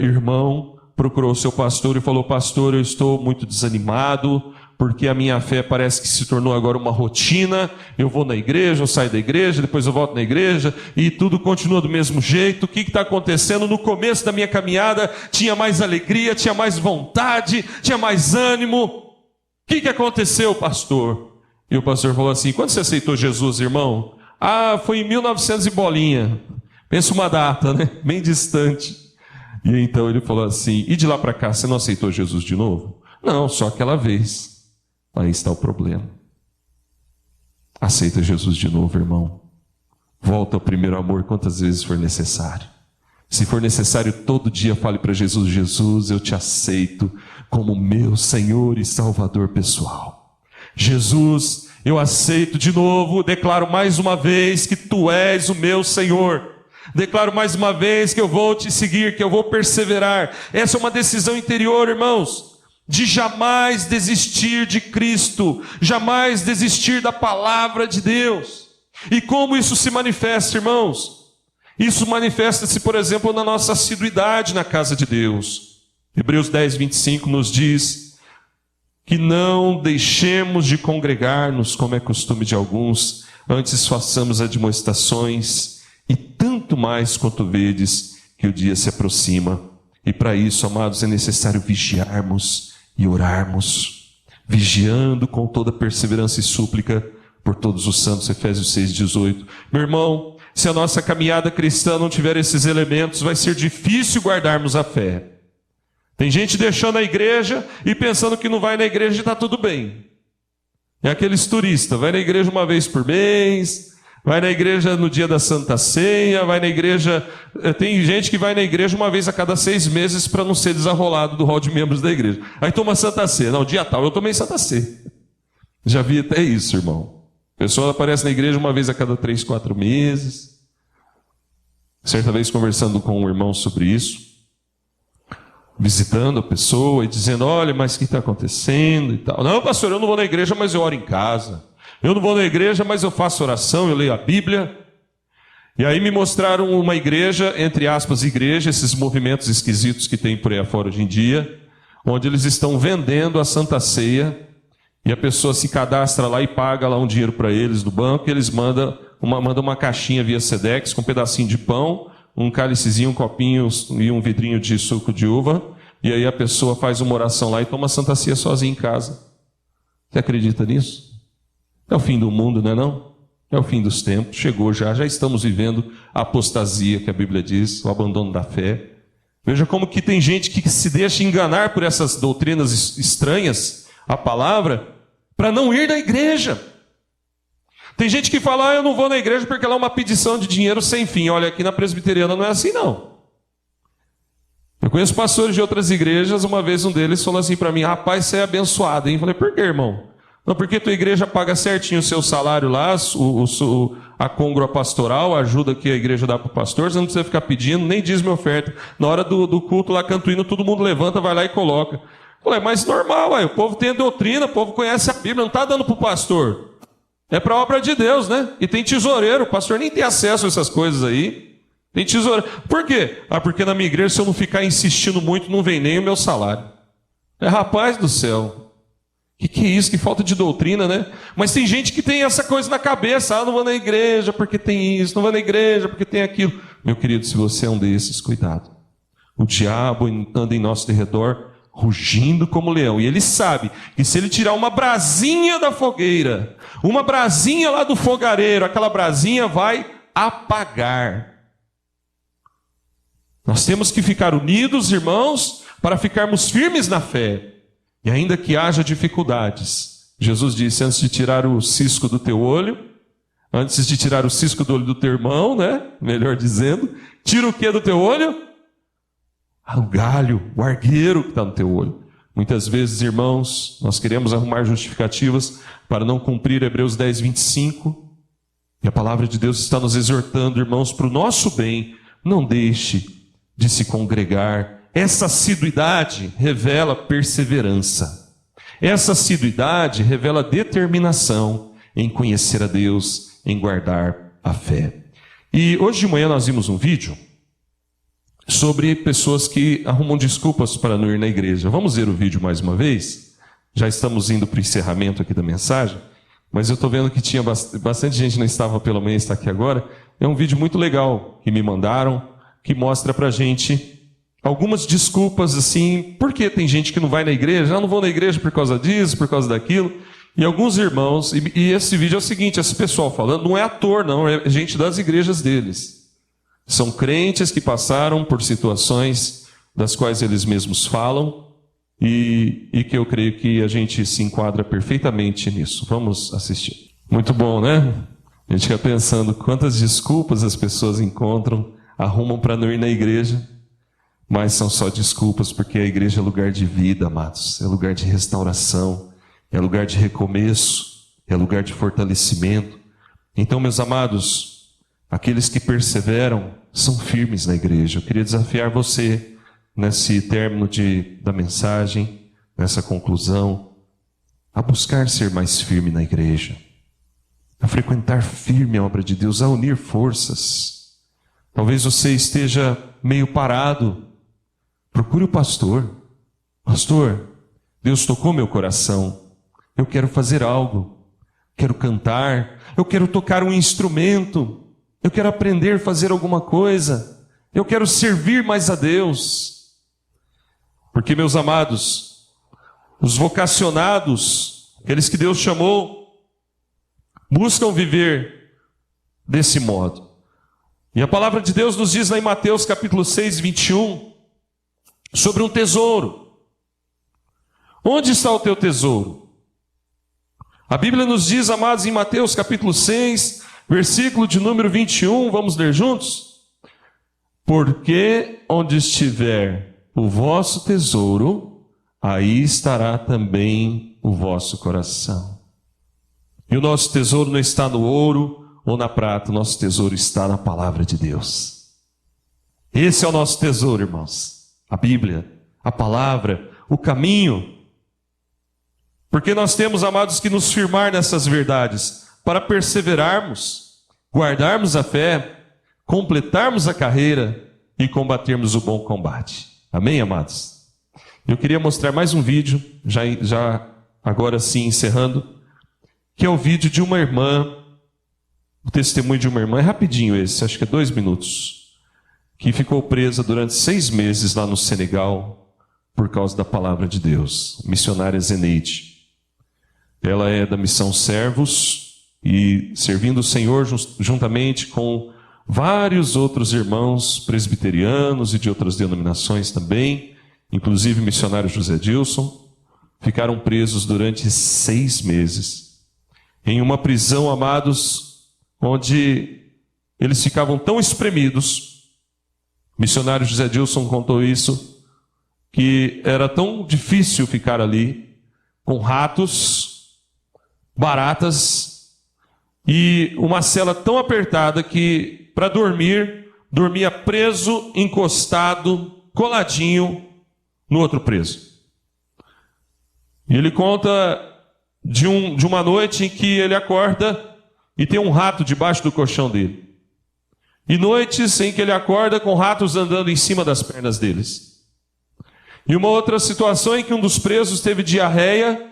irmão procurou seu pastor e falou: pastor, eu estou muito desanimado, porque a minha fé parece que se tornou agora uma rotina. Eu vou na igreja, eu saio da igreja, depois eu volto na igreja, e tudo continua do mesmo jeito. O que está acontecendo? No começo da minha caminhada, tinha mais alegria, tinha mais vontade, tinha mais ânimo. O que aconteceu, pastor? E o pastor falou assim: quando você aceitou Jesus, irmão? Ah, foi em 1900 e bolinha. Pensa uma data, né? Bem distante. E então ele falou assim: e de lá para cá, você não aceitou Jesus de novo? Não, só aquela vez. Aí está o problema. Aceita Jesus de novo, irmão. Volta ao primeiro amor quantas vezes for necessário. Se for necessário, todo dia fale para Jesus: Jesus, eu te aceito como meu Senhor e Salvador pessoal. Jesus, eu aceito de novo, declaro mais uma vez que Tu és o meu Senhor. Declaro mais uma vez que eu vou Te seguir, que eu vou perseverar. Essa é uma decisão interior, irmãos, de jamais desistir de Cristo, jamais desistir da palavra de Deus. E como isso se manifesta, irmãos? Isso manifesta-se, por exemplo, na nossa assiduidade na casa de Deus. Hebreus 10, 25 nos diz que não deixemos de congregar-nos, como é costume de alguns, antes façamos admoestações, e tanto mais quanto vedes que o dia se aproxima. E para isso, amados, é necessário vigiarmos e orarmos, vigiando com toda perseverança e súplica por todos os santos, Efésios 6,18. Meu irmão, se a nossa caminhada cristã não tiver esses elementos, vai ser difícil guardarmos a fé. Tem gente deixando a igreja e pensando que não vai na igreja e está tudo bem. É aqueles turistas, vai na igreja uma vez por mês, vai na igreja no dia da Santa Ceia, vai na igreja... Tem gente que vai na igreja uma vez a cada 6 meses para não ser desarrolado do hall de membros da igreja. Aí toma Santa Ceia. Não, dia tal, eu tomei Santa Ceia. Já vi até isso, irmão. A pessoa aparece na igreja uma vez a cada 3, 4 meses. Certa vez conversando com um irmão sobre isso, visitando a pessoa e dizendo: olha, mas o que está acontecendo e tal. Não, pastor, eu não vou na igreja, mas eu oro em casa. Eu não vou na igreja, mas eu faço oração, eu leio a Bíblia. E aí me mostraram uma igreja, entre aspas, igreja, esses movimentos esquisitos que tem por aí afora hoje em dia, onde eles estão vendendo a Santa Ceia, e a pessoa se cadastra lá e paga lá um dinheiro para eles do banco, e eles mandam uma caixinha via Sedex com um pedacinho de pão, um cálicezinho, um copinho e um vidrinho de suco de uva, e aí a pessoa faz uma oração lá e toma a Santa Ceia sozinha em casa. Você acredita nisso? É o fim do mundo, não é não? É o fim dos tempos, chegou já estamos vivendo a apostasia que a Bíblia diz, o abandono da fé. Veja como que tem gente que se deixa enganar por essas doutrinas estranhas, a palavra, para não ir na igreja. Tem gente que fala: eu não vou na igreja porque lá é uma pedição de dinheiro sem fim. Olha, aqui na presbiteriana não é assim não. Eu conheço pastores de outras igrejas, uma vez um deles falou assim para mim: rapaz, você é abençoado, hein? Eu falei: por quê, irmão? Não, porque tua igreja paga certinho o seu salário lá, a côngrua pastoral, a ajuda que a igreja dá para o pastor, você não precisa ficar pedindo, nem dízimo e oferta. Na hora do culto lá, canto hino, todo mundo levanta, vai lá e coloca. Eu falei: mas normal, o povo tem a doutrina, o povo conhece a Bíblia, não está dando para o pastor. É para a obra de Deus, né? E tem tesoureiro, o pastor nem tem acesso a essas coisas aí. Tem tesoura. Por quê? Porque na minha igreja, se eu não ficar insistindo muito, não vem nem o meu salário. Rapaz do céu. Que é isso? Que falta de doutrina, né? Mas tem gente que tem essa coisa na cabeça. Não vou na igreja porque tem isso. Não vou na igreja porque tem aquilo. Meu querido, se você é um desses, cuidado. O diabo anda em nosso derredor, rugindo como leão. E ele sabe que se ele tirar uma brasinha da fogueira, uma brasinha lá do fogareiro, aquela brasinha vai apagar. Nós temos que ficar unidos, irmãos, para ficarmos firmes na fé. E ainda que haja dificuldades. Jesus disse, antes de tirar o cisco do teu olho, antes de tirar o cisco do olho do teu irmão, né? Melhor dizendo, tira o que do teu olho? O galho, o argueiro que está no teu olho. Muitas vezes, irmãos, nós queremos arrumar justificativas para não cumprir Hebreus 10, 25. E a palavra de Deus está nos exortando, irmãos, para o nosso bem. Não deixe de se congregar. Essa assiduidade revela perseverança. Essa assiduidade revela determinação em conhecer a Deus, em guardar a fé. E hoje de manhã nós vimos um vídeo sobre pessoas que arrumam desculpas para não ir na igreja. Vamos ver o vídeo mais uma vez? Já estamos indo para o encerramento aqui da mensagem, mas eu estou vendo que tinha bastante gente, não estava pela manhã, está aqui agora. É um vídeo muito legal que me mandaram, que mostra para a gente algumas desculpas assim, porque tem gente que não vai na igreja, não vou na igreja por causa disso, por causa daquilo. E alguns irmãos, e esse vídeo é o seguinte, esse pessoal falando, não é ator não, é gente das igrejas deles. São crentes que passaram por situações das quais eles mesmos falam e que eu creio que a gente se enquadra perfeitamente nisso. Vamos assistir. Muito bom, né? A gente fica pensando quantas desculpas as pessoas encontram, arrumam para não ir na igreja, mas são só desculpas, porque a igreja é lugar de vida, amados. É lugar de restauração, é lugar de recomeço, é lugar de fortalecimento. Então, meus amados, aqueles que perseveram são firmes na igreja. Eu queria desafiar você, nesse término da mensagem, nessa conclusão, a buscar ser mais firme na igreja, a frequentar firme a obra de Deus, a unir forças. Talvez você esteja meio parado. Procure o pastor. Pastor, Deus tocou meu coração. Eu quero fazer algo. Quero cantar. Eu quero tocar um instrumento. Eu quero aprender a fazer alguma coisa. Eu quero servir mais a Deus. Porque, meus amados, os vocacionados, aqueles que Deus chamou, buscam viver desse modo. E a palavra de Deus nos diz lá em Mateus capítulo 6, 21, sobre um tesouro. Onde está o teu tesouro? A Bíblia nos diz, amados, em Mateus capítulo 6, versículo de número 21, vamos ler juntos? Porque onde estiver o vosso tesouro, aí estará também o vosso coração. E o nosso tesouro não está no ouro ou na prata, o nosso tesouro está na palavra de Deus. Esse é o nosso tesouro, irmãos. A Bíblia, a palavra, o caminho. Porque nós temos, amados, que nos firmar nessas verdades, para perseverarmos, guardarmos a fé, completarmos a carreira e combatermos o bom combate. Amém, amados? Eu queria mostrar mais um vídeo, já agora sim encerrando, que é o vídeo de uma irmã, o testemunho de uma irmã, é rapidinho esse, acho que é 2 minutos, que ficou presa durante 6 meses lá no Senegal por causa da palavra de Deus, missionária Zeneide. Ela é da missão Servos e servindo o Senhor juntamente com vários outros irmãos presbiterianos e de outras denominações também, inclusive o missionário José Dilson, ficaram presos durante 6 meses em uma prisão, amados, onde eles ficavam tão espremidos. O missionário José Dilson contou isso, que era tão difícil ficar ali com ratos, baratas e uma cela tão apertada que para dormir, dormia preso, encostado, coladinho no outro preso. E ele conta de uma noite em que ele acorda e tem um rato debaixo do colchão dele. e noites em que ele acorda com ratos andando em cima das pernas deles. E uma outra situação em que um dos presos teve diarreia,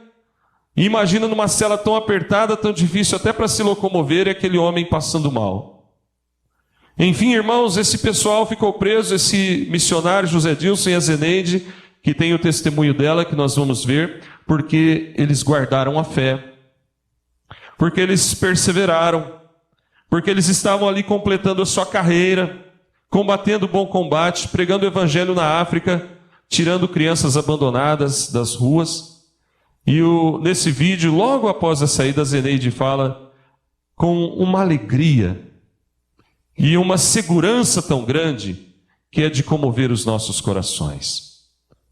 e imagina numa cela tão apertada, tão difícil até para se locomover, e aquele homem passando mal. Enfim, irmãos, esse pessoal ficou preso, esse missionário José Dilson e a Zeneide, que tem o testemunho dela, que nós vamos ver, porque eles guardaram a fé, porque eles perseveraram, porque eles estavam ali completando a sua carreira, combatendo o bom combate, pregando o evangelho na África, tirando crianças abandonadas das ruas. E nesse vídeo, logo após a saída, a Zeneide fala com uma alegria e uma segurança tão grande que é de comover os nossos corações.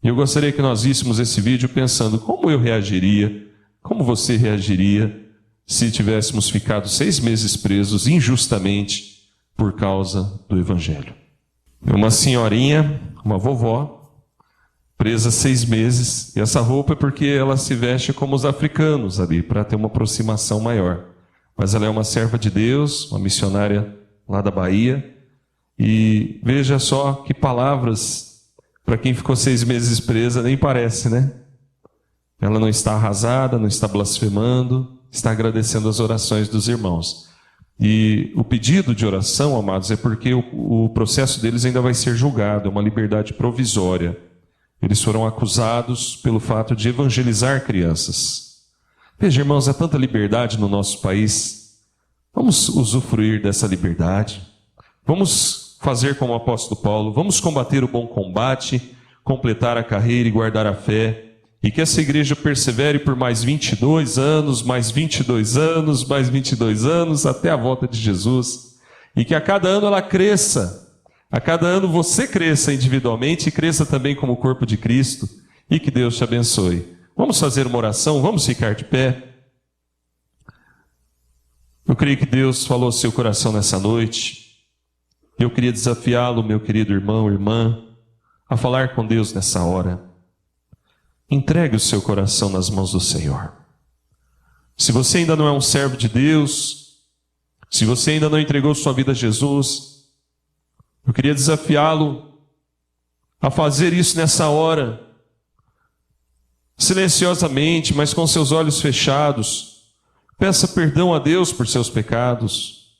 E eu gostaria que nós víssemos esse vídeo pensando como eu reagiria, como você reagiria se tivéssemos ficado 6 meses presos injustamente por causa do Evangelho. Uma senhorinha, uma vovó, presa 6 meses, e essa roupa é porque ela se veste como os africanos ali, para ter uma aproximação maior. Mas ela é uma serva de Deus, uma missionária lá da Bahia, e veja só que palavras, para quem ficou 6 meses presa, nem parece, né? Ela não está arrasada, não está blasfemando, está agradecendo as orações dos irmãos. E o pedido de oração, amados, é porque o processo deles ainda vai ser julgado, é uma liberdade provisória. Eles foram acusados pelo fato de evangelizar crianças. Veja, irmãos, há tanta liberdade no nosso país. Vamos usufruir dessa liberdade. Vamos fazer como o apóstolo Paulo. Vamos combater o bom combate, completar a carreira e guardar a fé. E que essa igreja persevere por mais 22 anos, mais 22 anos, mais 22 anos, até a volta de Jesus. E que a cada ano ela cresça. A cada ano você cresça individualmente e cresça também como corpo de Cristo. E que Deus te abençoe. Vamos fazer uma oração, vamos ficar de pé. Eu creio que Deus falou ao seu coração nessa noite. Eu queria desafiá-lo, meu querido irmão, irmã, a falar com Deus nessa hora. Entregue o seu coração nas mãos do Senhor. Se você ainda não é um servo de Deus, se você ainda não entregou sua vida a Jesus, eu queria desafiá-lo a fazer isso nessa hora, silenciosamente, mas com seus olhos fechados. Peça perdão a Deus por seus pecados.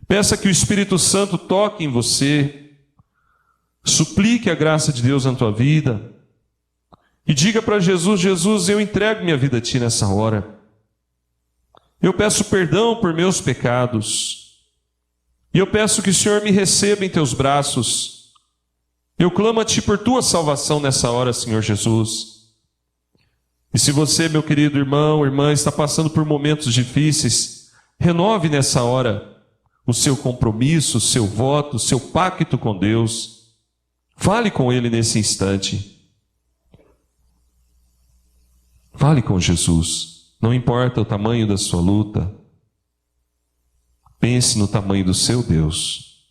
Peça que o Espírito Santo toque em você. Suplique a graça de Deus na tua vida. E diga para Jesus: Jesus, eu entrego minha vida a Ti nessa hora. Eu peço perdão por meus pecados. E eu peço que o Senhor me receba em Teus braços. Eu clamo a Ti por Tua salvação nessa hora, Senhor Jesus. E se você, meu querido irmão, irmã, está passando por momentos difíceis, renove nessa hora o seu compromisso, o seu voto, o seu pacto com Deus. Fale com Ele nesse instante. Fale com Jesus. Não importa o tamanho da sua luta. Pense no tamanho do seu Deus.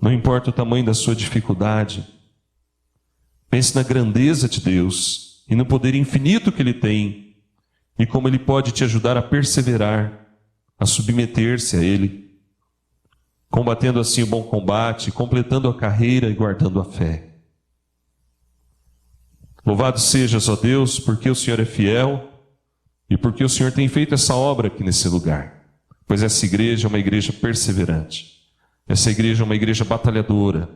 Não importa o tamanho da sua dificuldade. Pense na grandeza de Deus e no poder infinito que Ele tem e como Ele pode te ajudar a perseverar, a submeter-se a Ele, combatendo assim o bom combate, completando a carreira e guardando a fé. Louvado sejas, ó Deus, porque o Senhor é fiel e porque o Senhor tem feito essa obra aqui nesse lugar. Pois essa igreja é uma igreja perseverante. Essa igreja é uma igreja batalhadora.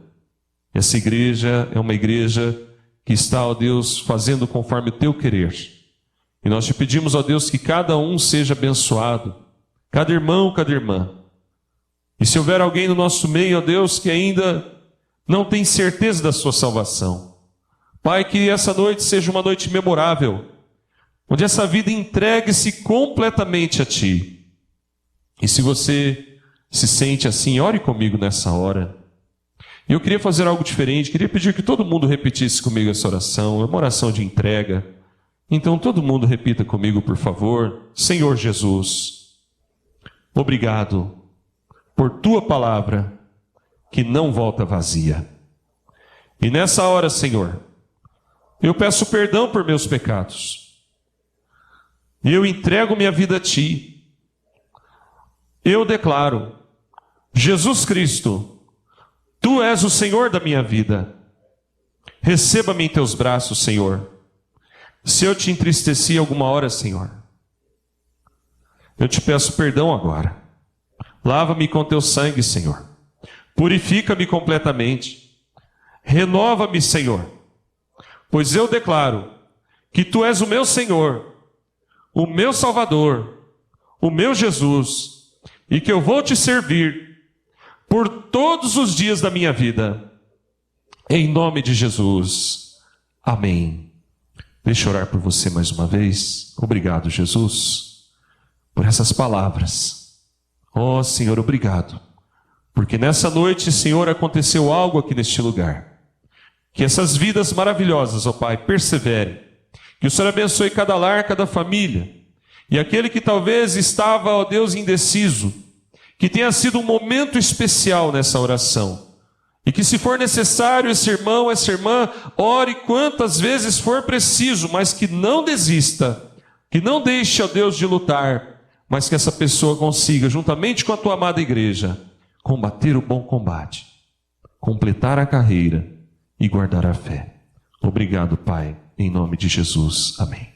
Essa igreja é uma igreja que está, ó Deus, fazendo conforme o Teu querer. E nós te pedimos, ó Deus, que cada um seja abençoado. Cada irmão, cada irmã. E se houver alguém no nosso meio, ó Deus, que ainda não tem certeza da sua salvação, Pai, que essa noite seja uma noite memorável, onde essa vida entregue-se completamente a Ti. E se você se sente assim, ore comigo nessa hora. E eu queria fazer algo diferente, queria pedir que todo mundo repetisse comigo essa oração, é uma oração de entrega. Então todo mundo repita comigo, por favor. Senhor Jesus, obrigado por Tua palavra, que não volta vazia. E nessa hora, Senhor, eu peço perdão por meus pecados. E eu entrego minha vida a Ti. Eu declaro Jesus Cristo, Tu és o Senhor da minha vida. Receba-me em Teus braços, Senhor. Se eu te entristeci alguma hora, Senhor, eu te peço perdão agora. Lava-me com Teu sangue, Senhor. Purifica-me completamente. Renova-me, Senhor. Pois eu declaro que Tu és o meu Senhor, o meu Salvador, o meu Jesus, e que eu vou Te servir por todos os dias da minha vida. Em nome de Jesus. Amém. Deixa eu orar por você mais uma vez. Obrigado, Jesus, por essas palavras. Oh, Senhor, obrigado. Porque nessa noite, Senhor, aconteceu algo aqui neste lugar. Que essas vidas maravilhosas, ó Pai, perseverem. Que o Senhor abençoe cada lar, cada família. E aquele que talvez estava, ó Deus, indeciso, que tenha sido um momento especial nessa oração. E que se for necessário, esse irmão, essa irmã, ore quantas vezes for preciso, mas que não desista, que não deixe, ó Deus, de lutar, mas que essa pessoa consiga, juntamente com a tua amada igreja, combater o bom combate, completar a carreira e guardar a fé. Obrigado, Pai, em nome de Jesus. Amém.